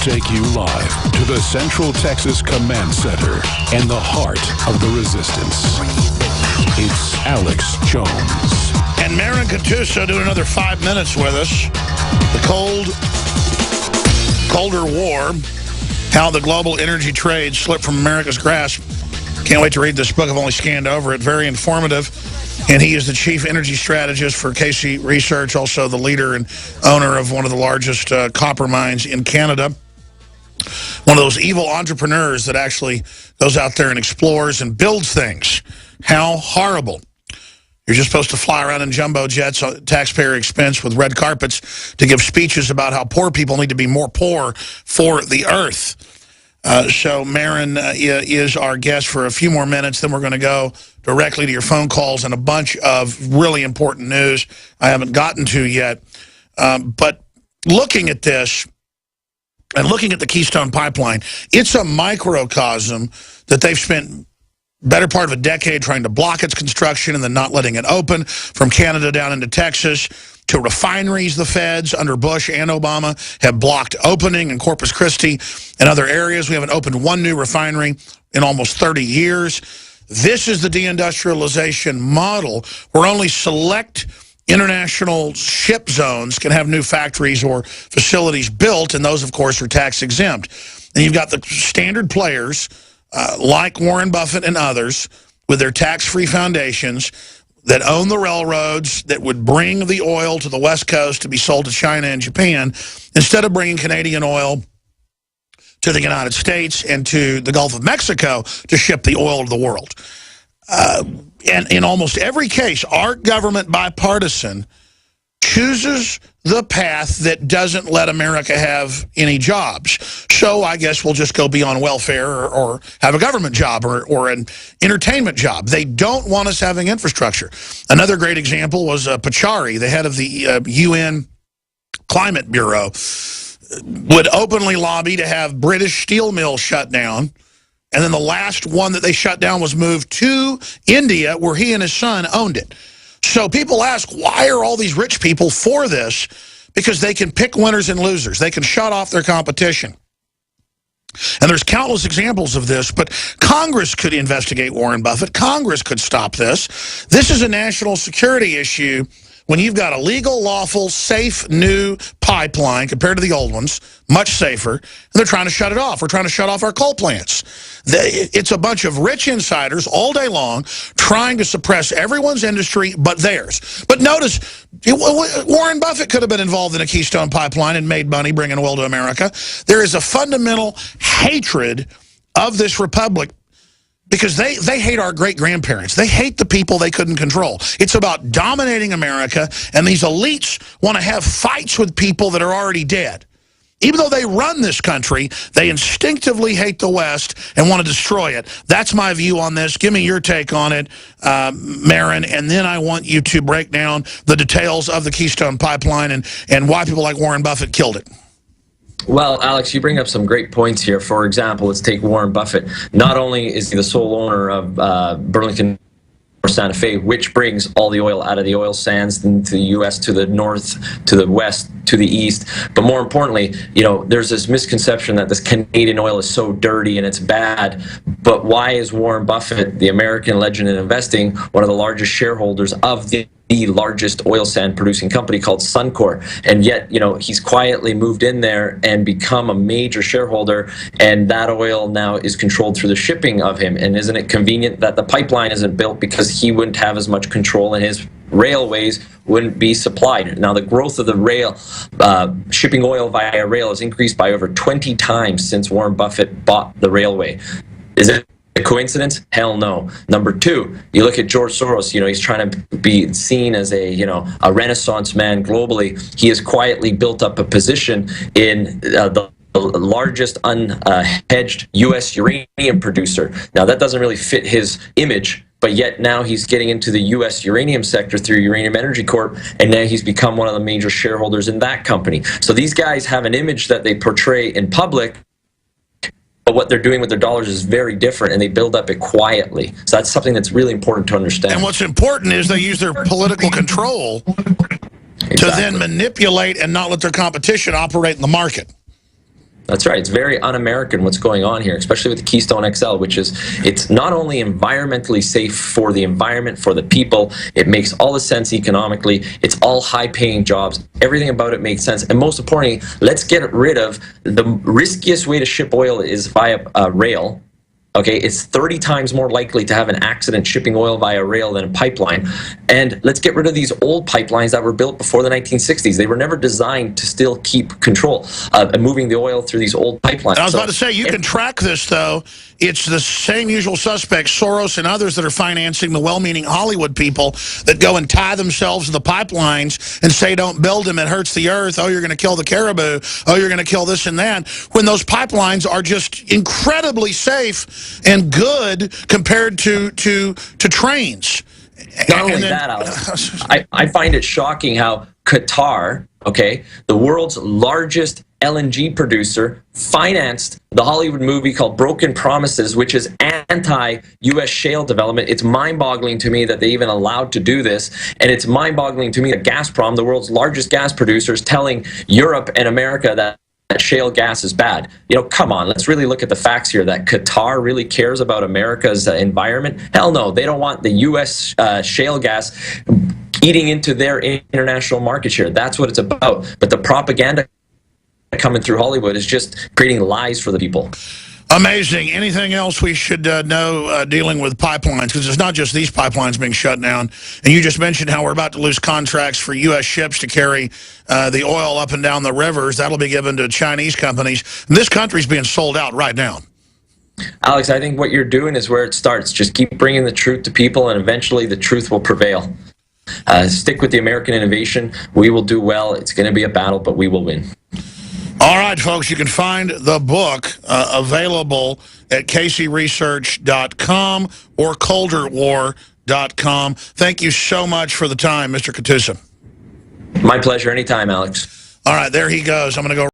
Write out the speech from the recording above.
take you live to the Central Texas Command Center and the heart of the resistance. It's Alex Jones. And Marin Katusa doing another 5 minutes with us. The colder war, how the global energy trade slipped from America's grasp. Can't wait to read this book. I've only scanned over it. Very informative. And he is the chief energy strategist for Casey Research, also the leader and owner of one of the largest copper mines in Canada. One of those evil entrepreneurs that actually goes out there and explores and builds things. How horrible. You're just supposed to fly around in jumbo jets at taxpayer expense with red carpets to give speeches about how poor people need to be more poor for the earth. So Marin is our guest for a few more minutes. Then we're going to go directly to your phone calls and a bunch of really important news I haven't gotten to yet. But looking at this and looking at the Keystone Pipeline, it's a microcosm that they've spent better part of a decade trying to block its construction and then not letting it open, from Canada down into Texas to refineries. The feds under Bush and Obama have blocked opening in Corpus Christi and other areas. We haven't opened one new refinery in almost 30 years. This is the deindustrialization model where only select international ship zones can have new factories or facilities built, and those, of course, are tax exempt. And you've got the standard players like Warren Buffett and others with their tax-free foundations that own the railroads that would bring the oil to the West Coast to be sold to China and Japan, instead of bringing Canadian oil to the United States and to the Gulf of Mexico to ship the oil to the world. And in almost every case, our government, bipartisan, chooses the path that doesn't let America have any jobs. So I guess we'll just go be on welfare or have a government job or an entertainment job. They don't want us having infrastructure. Another great example was Pachauri, the head of the UN Climate Bureau, would openly lobby to have British steel mills shut down. And then the last one that they shut down was moved to India, where he and his son owned it. So people ask, why are all these rich people for this? Because they can pick winners and losers. They can shut off their competition. And there's countless examples of this, but Congress could investigate Warren Buffett. Congress could stop this. This is a national security issue when you've got a legal, lawful, safe, new pipeline compared to the old ones, much safer, and they're trying to shut it off. We're trying to shut off our coal plants. It's a bunch of rich insiders all day long trying to suppress everyone's industry but theirs. But notice, Warren Buffett could have been involved in a Keystone Pipeline and made money bringing oil to America. There is a fundamental hatred of this republic because they hate our great-grandparents. They hate the people they couldn't control. It's about dominating America, and these elites want to have fights with people that are already dead. Even though they run this country, they instinctively hate the West and want to destroy it. That's my view on this. Give me your take on it, Marin, and then I want you to break down the details of the Keystone Pipeline and why people like Warren Buffett killed it. Well, Alex, you bring up some great points here. For example, let's take Warren Buffett. Not only is he the sole owner of Burlington or Santa Fe, which brings all the oil out of the oil sands into the U.S. to the north, to the west, to the east. But more importantly, you know, there's this misconception that this Canadian oil is so dirty and it's bad. But why is Warren Buffett, the American legend in investing, one of the largest shareholders of the largest oil sand producing company called Suncor? And yet, you know, he's quietly moved in there and become a major shareholder, and that oil now is controlled through the shipping of him. And isn't it convenient that the pipeline isn't built, because he wouldn't have as much control and his railways wouldn't be supplied? Now, the growth of the rail, shipping oil via rail, has increased by over 20 times since Warren Buffett bought the railway. Is it a coincidence? Hell no. Number two, you look at George Soros. You know, he's trying to be seen as a renaissance man globally. He has quietly built up a position in the largest unhedged U.S. uranium producer. Now, that doesn't really fit his image, but yet now he's getting into the U.S. uranium sector through Uranium Energy Corp, and now he's become one of the major shareholders in that company. So these guys have an image that they portray in public, but what they're doing with their dollars is very different, and they build up it quietly. So that's something that's really important to understand. And what's important is they use their political control to then manipulate and not let their competition operate in the market. That's right. It's very un-American what's going on here, especially with the Keystone XL, which is, it's not only environmentally safe for the environment, for the people, it makes all the sense economically, it's all high-paying jobs, everything about it makes sense, and most importantly, let's get rid of the riskiest way to ship oil is via rail. Okay, it's 30 times more likely to have an accident shipping oil via rail than a pipeline. And let's get rid of these old pipelines that were built before the 1960s. They were never designed to still keep control of moving the oil through these old pipelines. And I was about to say, you can track this, though. It's the same usual suspects, Soros and others, that are financing the well-meaning Hollywood people that go and tie themselves to the pipelines and say, don't build them, it hurts the earth, oh, you're going to kill the caribou, oh, you're going to kill this and that, when those pipelines are just incredibly safe and good compared to trains. Not only that, Alex, I find it shocking how Qatar, okay, the world's largest LNG producer, financed the Hollywood movie called Broken Promises, which is anti-U.S. shale development. It's mind-boggling to me that they even allowed to do this, and it's mind-boggling to me that Gazprom, the world's largest gas producer, is telling Europe and America that shale gas is bad. You know, come on, let's really look at the facts here, that Qatar really cares about America's environment. Hell no, they don't want the U.S. Shale gas eating into their international market share. That's what it's about. But the propaganda coming through Hollywood is just creating lies for the people. Amazing. Anything else we should know dealing with pipelines? Because it's not just these pipelines being shut down. And you just mentioned how we're about to lose contracts for U.S. ships to carry the oil up and down the rivers. That'll be given to Chinese companies. And this country's being sold out right now. Alex, I think what you're doing is where it starts. Just keep bringing the truth to people, and eventually the truth will prevail. Stick with the American innovation. We will do well. It's going to be a battle, but we will win. All right, folks, you can find the book available at caseyresearch.com or colderwar.com. Thank you so much for the time, Mr. Katusa. My pleasure. Anytime, Alex. All right, there he goes. I'm going to go